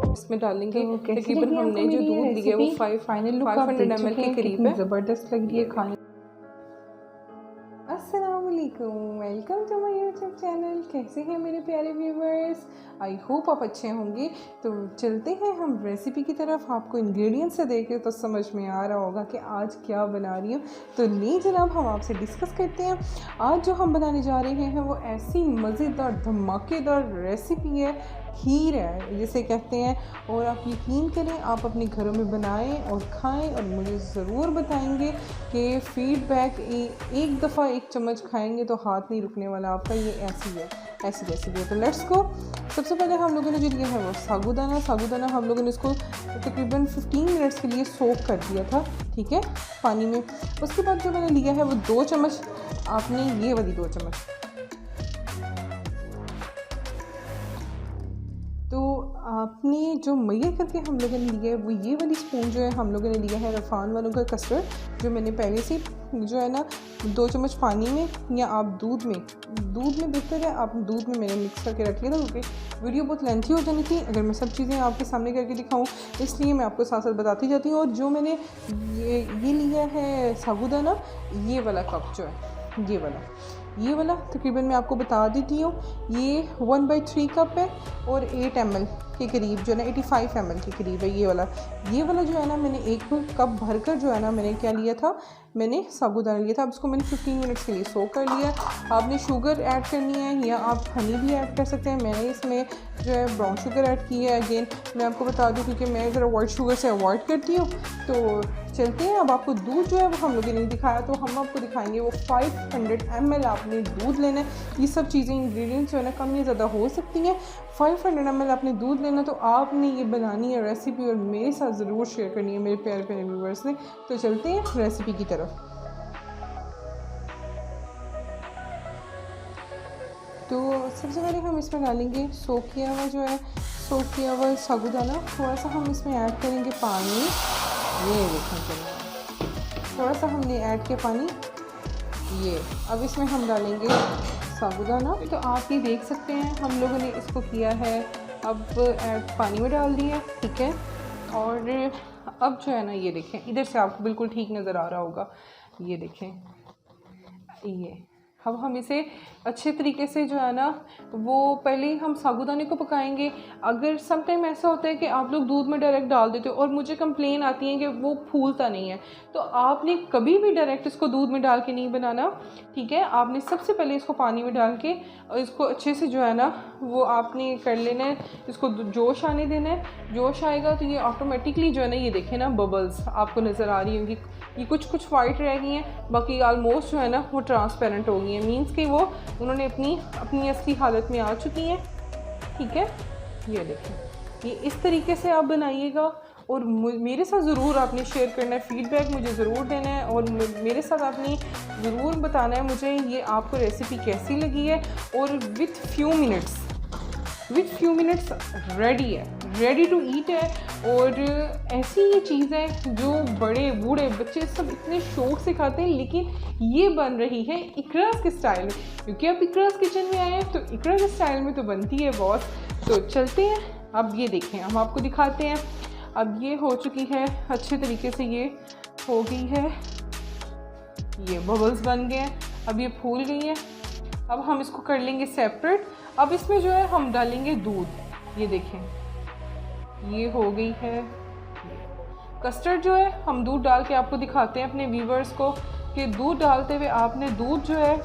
इसमें डालेंगे तो तकरीबन हमने जो दूध लिया वो 500 ml के करीब है। ज़बरदस्त लग रही है खाने। अस्सलामुअलैकुम, welcome to my YouTube channel. कैसे हैं मेरे प्यारे व्यूवर्स? आई होप आप अच्छे होंगे। तो चलते हैं हम रेसिपी की तरफ। आपको इंग्रेडिएंट्स से देखे तो समझ में आ रहा होगा कि आज क्या बना रही हूँ। तो नहीं जनाब, हम आपसे डिस्कस करते हैं। आज जो हम बनाने जा रहे हैं वो ऐसी मज़ेदार धमाकेदार रेसिपी है, खीर है जिसे कहते हैं। और आप यकीन करें, आप अपने घरों में बनाएं और खाएं और मुझे ज़रूर बताएंगे कि फ़ीडबैक। एक दफ़ा एक चम्मच खाएंगे तो हाथ नहीं रुकने वाला आपका। ये ऐसी रेसिपी है। तो लेट्स गो। सबसे पहले हम लोगों ने जो लिया है वो साबूदाना हम लोगों ने इसको तकरीबन 15 मिनट्स के लिए सोक कर दिया था, ठीक है, पानी में। उसके बाद जो मैंने लिया है वो 2 चम्मच, आपने ये वाली 2 चम्मच। तो आपने जो मैया करके हम लोगों ने लिया है वो ये वाली स्पून जो है हम लोगों ने लिया है रफ़ान वालों का कस्टर्ड, जो मैंने पहले से जो है ना 2 चम्मच पानी में या आप दूध में बेहतर है, आप दूध में मैंने मिक्स करके रख लिया था क्योंकि वीडियो बहुत लेंथी हो जानी थी अगर मैं सब चीज़ें आपके सामने करके दिखाऊं, इसलिए मैं आपको साथ साथ बताती जाती हूँ। और जो मैंने ये लिया है साबूदाना, ये वाला कप जो है, ये वाला तकरीबन मैं आपको बता देती हूँ, ये 1/3 कप है और 8 ml के करीब जो है ना 85 ml के करीब है ये वाला जो है ना। मैंने 1 कप भरकर जो है ना मैंने क्या लिया था, मैंने साबूदाना लिया था। अब इसको मैंने 15 मिनट्स के लिए सोक कर लिया। आपने शुगर ऐड करनी है या आप हनी भी ऐड कर सकते हैं। मैंने इसमें जो है ब्राउन शुगर ऐड की है। अगेन मैं आपको बता दूं क्योंकि मैं ज़रा वाइट शुगर से अवॉइड करती हूँ। तो चलते हैं। अब आपको दूध जो है वो हम लोगों ने दिखाया, तो हम आपको दिखाएंगे वो 500 ml आपने दूध लेना है। ये सब चीज़ें इंग्रेडिएंट्स जो है ना कम या ज़्यादा हो सकती हैं। 500 ml आपने दूध लेना, तो आपने ये बनानी है रेसिपी और मेरे साथ ज़रूर शेयर करनी है मेरे प्यारे प्यारे व्यूवर्स ने। तो चलते हैं रेसिपी की तरफ। तो सबसे पहले हम इसमें डालेंगे सोक किया हुआ साबूदाना। थोड़ा सा हम इसमें ऐड करेंगे पानी। ये देखें, चलिए थोड़ा सा हमने ऐड किया पानी। ये अब इसमें हम डालेंगे साबूदाना। तो आप ये देख सकते हैं हम लोगों ने इसको किया है, अब ऐड पानी में डाल दिया, ठीक है। और अब जो है ना ये देखें, इधर से आपको बिल्कुल ठीक नज़र आ रहा होगा, ये देखें। ये अब हम इसे अच्छे तरीके से जो है ना वो पहले ही हम साबूदाने को पकाएंगे। अगर सम टाइम ऐसा होता है कि आप लोग दूध में डायरेक्ट डाल देते हो और मुझे कंप्लेन आती है कि वो फूलता नहीं है, तो आपने कभी भी डायरेक्ट इसको दूध में डाल के नहीं बनाना, ठीक है। आपने सबसे पहले इसको पानी में डाल के और इसको अच्छे से जो है ना वो आपने कर लेना है। इसको जोश आने देना है। जोश आएगा तो ये ऑटोमेटिकली जो है ना, ये देखें ना बबल्स आपको नज़र आ रही होंगी। ये कुछ वाइट रह गई हैं, बाकी ऑलमोस्ट जो है ना वो ट्रांसपेरेंट हो गई हैं। मीन्स कि वो उन्होंने अपनी असली हालत में आ चुकी हैं, ठीक है। ये देखें, ये इस तरीके से आप बनाइएगा और मेरे साथ ज़रूर आपने शेयर करना है, फ़ीडबैक मुझे ज़रूर देना है और मेरे साथ आपने ज़रूर बताना है मुझे ये आपको रेसिपी कैसी लगी है। और with few minutes ready to eat है। और ऐसी ये चीज़ है जो बड़े बूढ़े बच्चे सब इतने शौक से खाते हैं, लेकिन ये बन रही है इकरास के स्टाइल में, क्योंकि आप इकरास किचन में आए हैं तो इकरास के स्टाइल में तो बनती है बॉस। तो चलते हैं। अब ये देखें, हम आपको दिखाते हैं। अब ये हो चुकी है अच्छे तरीके से, ये हो गई है, ये बबल्स बन गए हैं, अब ये फूल गई हैं। अब हम इसको कर लेंगे सेपरेट। अब इसमें जो है हम डालेंगे दूध। ये देखें, ये हो गई है कस्टर्ड। जो है हम दूध डाल के आपको दिखाते हैं अपने व्यूवर्स को कि दूध डालते हुए आपने दूध जो है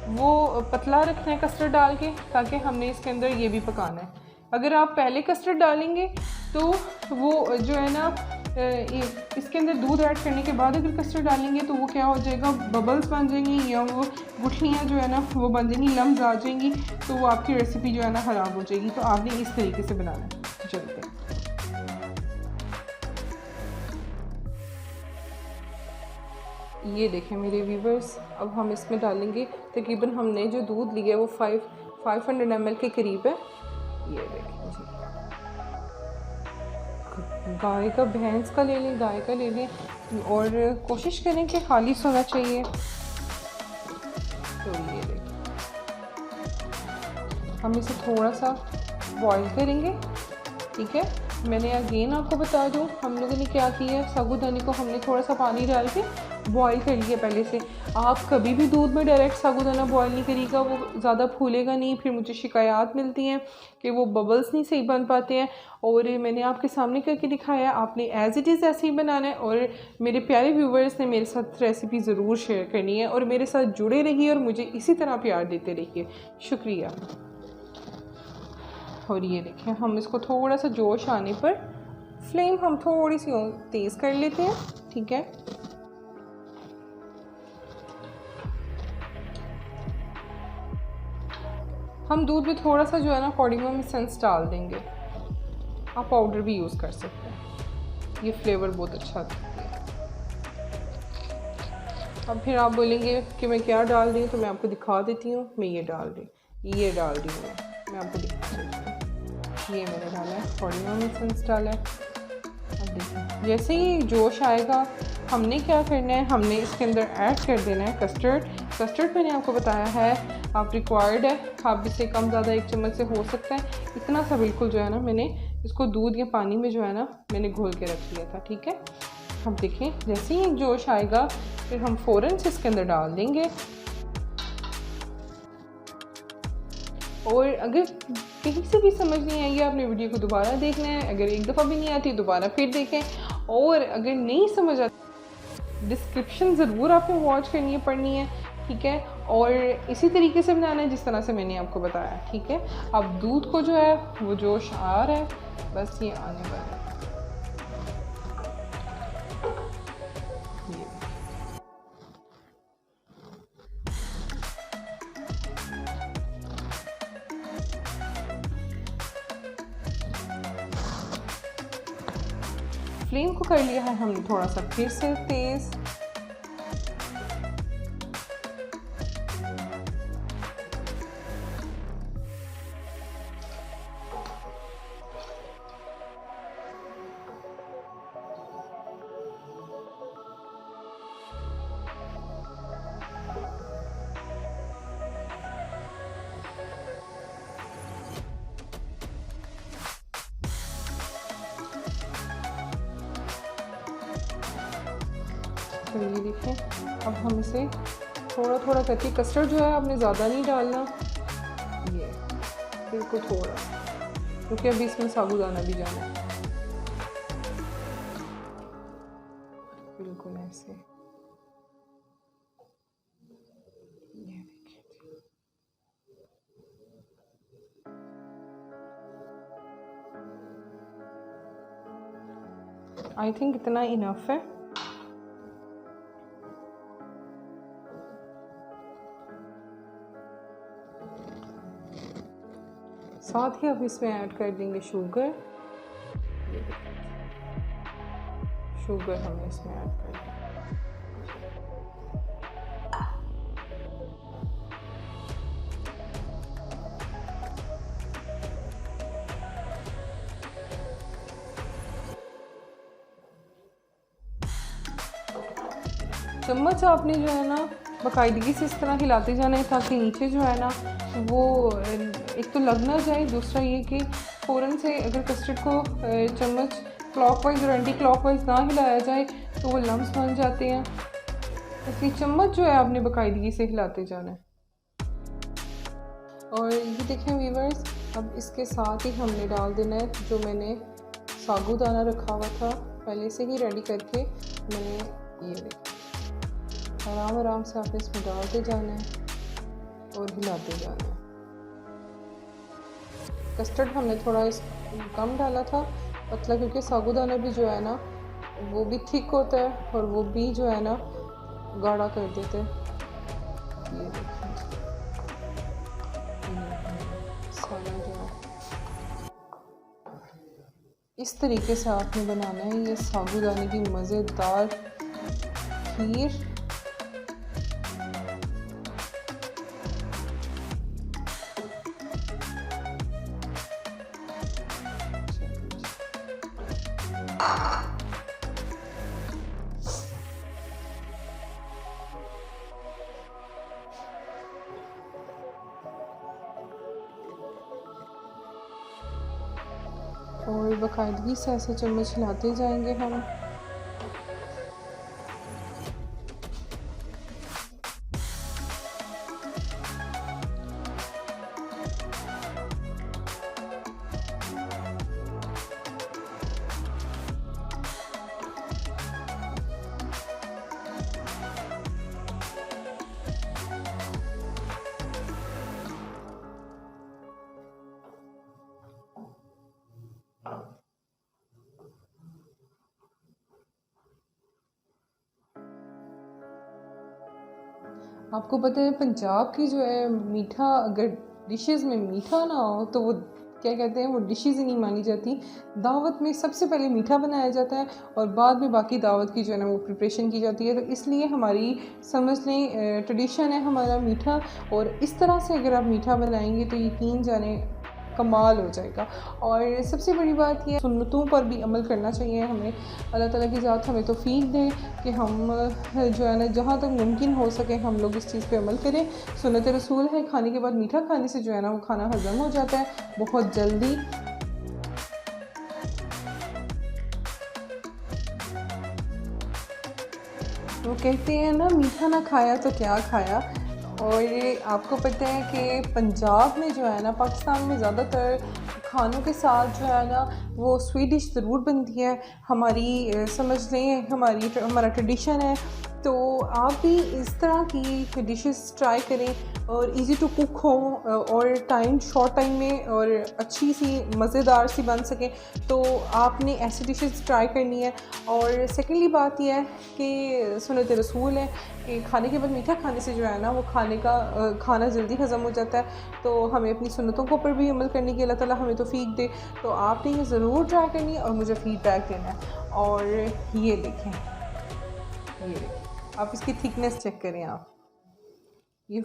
वो पतला रखना है कस्टर्ड डाल के, ताकि हमने इसके अंदर ये भी पकाना है। अगर आप पहले कस्टर्ड डालेंगे तो वो जो है ना इसके अंदर दूध ऐड करने के बाद अगर कस्टर्ड डालेंगे तो वो क्या हो जाएगा, बबल्स बन जाएंगी या वो गुठलियाँ जो है ना वो बन जाएंगी, लम्स आ जाएंगी, तो वो आपकी रेसिपी जो है ना ख़राब हो जाएगी। तो आपने इस तरीके से बनाना है। तो चलते हैं। ये देखें मेरे व्यूवर्स, अब हम इसमें डालेंगे तकरीबन हमने जो दूध लिया है वो 500 ml के करीब है। ये देखें जी, गाय का भैंस का ले लें, गाय का ले लें और कोशिश करें कि खालिस होना चाहिए। तो ये देखें हम इसे थोड़ा सा बॉईल करेंगे, ठीक है। मैंने अगेन आपको बता दूं, हम लोगों ने क्या किया है, साबूदाने को हमने थोड़ा सा पानी डाल के बॉईल कर लिया पहले से। आप कभी भी दूध में डायरेक्ट साबूदाना बॉईल नहीं करिएगा, वो ज़्यादा फूलेगा नहीं, फिर मुझे शिकायत मिलती हैं कि वो बबल्स नहीं सही बन पाते हैं। और मैंने आपके सामने करके दिखाया, आपने एज़ इट इज़ ऐसे ही बनाना है। और मेरे प्यारे व्यूवर्स ने मेरे साथ रेसिपी ज़रूर शेयर करनी है और मेरे साथ जुड़े रहिए और मुझे इसी तरह प्यार देते रहिए। शुक्रिया। और ये देखें, हम इसको थोड़ा सा जोश आने पर फ्लेम हम थोड़ी सी तेज़ कर लेते हैं, ठीक है। हम दूध में थोड़ा सा जो है ना कार्डिमम एसेंस डाल देंगे, आप पाउडर भी यूज़ कर सकते हैं, ये फ्लेवर बहुत अच्छा आता है। अब फिर आप बोलेंगे कि मैं क्या डाल रही हूँ, तो मैं आपको दिखा देती हूँ। मैं ये डाल रही हूँ, मैं आपको दिखा देती हूँ। ये मैंने डाला है, कार्डिमम एसेंस डाला है। अब देखिए, जैसे ही जोश आएगा हमने क्या करना है, हमने इसके अंदर ऐड कर देना है कस्टर्ड मैंने आपको बताया है, आप रिक्वायर्ड है, आप इससे कम ज़्यादा 1 चम्मच से हो सकता है। इतना सा बिल्कुल जो है ना, मैंने इसको दूध या पानी में जो है ना मैंने घोल के रख लिया था, ठीक है। हम देखें, जैसे ही जोश आएगा फिर हम फ़ौरन से इसके अंदर डाल देंगे। और अगर कहीं से भी समझ नहीं आई है, आपने वीडियो को दोबारा देखना है। अगर एक दफ़ा भी नहीं आती दोबारा फिर देखें। और अगर नहीं समझ आती, डिस्क्रिप्शन ज़रूर आपने वॉच करनी है, पढ़नी है, ठीक है। और इसी तरीके से बनाना है जिस तरह से मैंने आपको बताया, ठीक है। अब दूध को जो है वो जोश आ रहा है, बस ये आने वाला है। फ्लेम को कर लिया है हमने थोड़ा सा फिर से तेज़। तो ये देखें, अब हम इसे थोड़ा थोड़ा करके, कस्टर्ड जो है आपने ज़्यादा नहीं डालना, ये बिल्कुल थोड़ा, क्योंकि अभी इसमें साबूदाना भी जाना है। बिल्कुल ऐसे, ये देखिए। आई थिंक इतना इनफ है। साथ ही अब इसमें ऐड कर देंगे शुगर। हमें इसमें ऐड कर देंगे। चम्मच आपने जो है ना बाकायदगी से इस तरह हिलाते जाना है, ताकि नीचे जो है ना वो एक तो लग ना जाए, दूसरा ये कि फ़ौरन से अगर कस्टर्ड को चम्मच क्लॉकवाइज और एंटी क्लॉकवाइज ना हिलाया जाए तो वो लम्स बन जाते हैं। इसलिए चम्मच जो है आपने बाकायदगी से हिलाते जाना है। और ये देखें व्यूअर्स, अब इसके साथ ही हमने डाल देना है जो मैंने साबूदाना रखा हुआ था पहले से ही रेडी करके। मैंने ये देखा, आराम आराम से आपने इसमें डालते जाना है और हिलाते जाना है। कस्टर्ड हमने थोड़ा कम डाला था, पतला, क्योंकि साबूदाना भी जो है ना वो भी थिक होता है और वो भी जो है ना गाढ़ा कर देते हैं। ये देखिए, सारा जो है इस तरीके से आपने बनाना है ये साबूदाने की मज़ेदार खीर। और बाकायदगी से ऐसे चम्मच हिलाते जाएंगे हम। आपको पता है पंजाब की जो है मीठा, अगर डिशेस में मीठा ना हो तो वो क्या कहते हैं, वो डिशेस ही नहीं मानी जाती। दावत में सबसे पहले मीठा बनाया जाता है और बाद में बाकी दावत की जो है ना वो प्रिपरेशन की जाती है। तो इसलिए हमारी समझ लें ट्रेडिशन है हमारा मीठा, और इस तरह से अगर आप मीठा बनाएंगे तो यकीन जाने कमाल हो जाएगा। और सबसे बड़ी बात यह, सुन्नतों पर भी अमल करना चाहिए हमें। अल्लाह ताला की ज़ात हमें तौफीक दे कि हम जो है ना जहाँ तक मुमकिन हो सके हम लोग इस चीज़ पे अमल करें। सुन्नत रसूल है, खाने के बाद मीठा खाने से जो है ना वो खाना हज़म हो जाता है बहुत जल्दी। वो कहते हैं ना, मीठा ना खाया तो क्या खाया। और ये आपको पता है कि पंजाब में जो है ना, पाकिस्तान में ज़्यादातर खानों के साथ जो है ना वो स्वीट डिश ज़रूर बनती है। हमारी समझ लें हमारा ट्रेडिशन है। तो आप भी इस तरह की डिशेस ट्राई करें और इजी टू कुक हो और शॉर्ट टाइम में और अच्छी सी मज़ेदार सी बन सके। तो आपने ऐसी डिशेस ट्राई करनी है। और सेकेंडली बात यह है कि सुन्नत रसूल है कि खाने के बाद मीठा खाने से जो है ना वो खाना जल्दी हज़म हो जाता है। तो हमें अपनी सुन्नतों के ऊपर भी अमल करने की अल्लाह ताला हमें तौफीक दे। तो आपने ये ज़रूर ट्राई करनी है और मुझे फ़ीडबैक देना है। और ये देखें, आप इसकी थिकनेस चेक करें आप, ये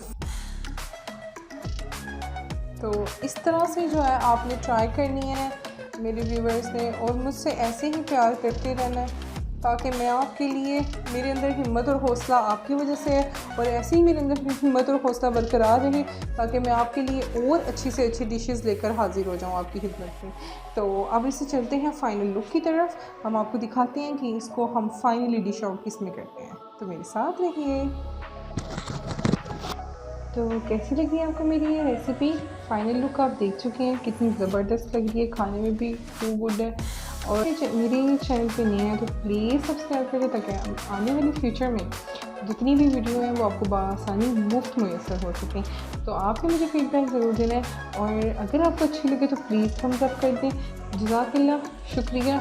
तो इस तरह से जो है आपने ट्राई करनी है मेरे व्यूवर्स ने। और मुझसे ऐसे ही प्यार करते रहना है ताकि मैं आपके लिए, मेरे अंदर हिम्मत और हौसला आपकी वजह से है और ऐसे ही मेरे अंदर हिम्मत और हौसला बरकरार रहे ताकि मैं आपके लिए और अच्छी से अच्छी डिशेस लेकर हाजिर हो जाऊं आपकी खिदमत में। तो अब इससे चलते हैं फाइनल लुक की तरफ। हम आपको दिखाते हैं कि इसको हम फाइनली डिश आउट किस में करते हैं। तो मेरे साथ रहिए। तो कैसी लगी आपको मेरी ये रेसिपी? फाइनल लुक आप देख चुके हैं, कितनी ज़बरदस्त लग रही है, खाने में भी टू गुड है। और मेरे चैनल पे नए हैं तो प्लीज़ सब्सक्राइब करें ताकि आने वाली फ्यूचर में जितनी भी वीडियो हैं वो आपको बआसानी मुफ्त मुयसर हो सकें। तो आपने मुझे फीडबैक ज़रूर देना है और अगर आपको अच्छी लगे तो प्लीज़ थम्स अप कर दें। जज़ाकल्लाह, शुक्रिया।